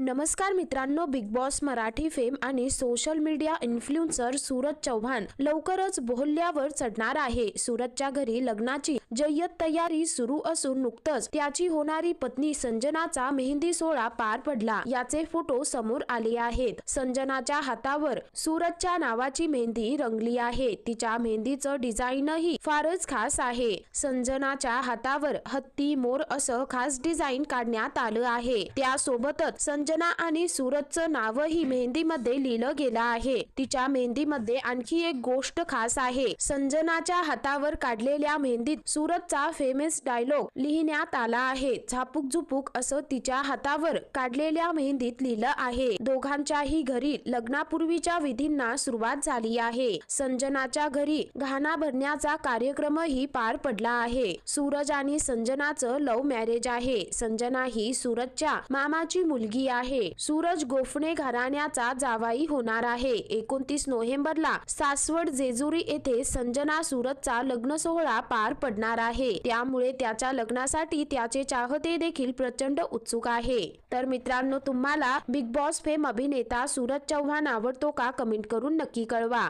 नमस्कार मित्रांनो, big boss Marathi fame आणि social media influencer Suraj Chavan लवकरच बोहल्यावर चढणार आहे. सूरजच्या घरी लग्नाची जय्यत तयारी सुरू असून नुकतंच त्याची होणारी पत्नी संजनाचा मेहंदी सोहळा पार पडला. याचे फोटो समोर आले आहेत. संजनाच्या हातावर सूरजच्या नावाची मेहंदी रंगली आहे. तिच्या मेहंदीचं डिझाईनही फारच खास आहे. संजनाच्या हातावर हत्ती मोर असं खास डिझाईन काढण्यात आलं आहे. त्यासोबतच संजना आणि सूरजचं नावही मेहंदीमध्ये लिहिलं गेलं आहे. तिच्या मेहंदीमध्ये आणखी एक गोष्ट खास आहे. संजनाच्या हातावर काढलेल्या मेहंदीत सूरजचा फेमस डायलॉग लिहिण्यात आला आहे. झापूक झुपूक असं तिच्या हातावर काढलेल्या मेहंदीत लिहिलं आहे. दोघांच्याही घरी लग्नापूर्वीच्या विधींना सुरुवात झाली आहे. संजनाच्या घरी घाणा भरण्याचा कार्यक्रमही पार पडला आहे. सूरज आणि संजनाचं लव्ह मॅरेज आहे. संजना ही सूरजच्या मामाची मुलगी आहे. सूरज गोफणे घराण्याचा जावाई होणार आहे. 29 नोव्हेंबरला सासवड जेजुरी येथे संजना सूरजचा लग्न सोहळा पार पडणार आहे. त्यामुळे त्याच्या लग्नासाठी त्याचे चाहते देखील प्रचंड उत्सुक आहे. तर मित्रांनो, तुम्हाला बिग बॉस फेम अभिनेता सूरज चव्हाण आवडतो का? कमेंट करून नक्की कळवा.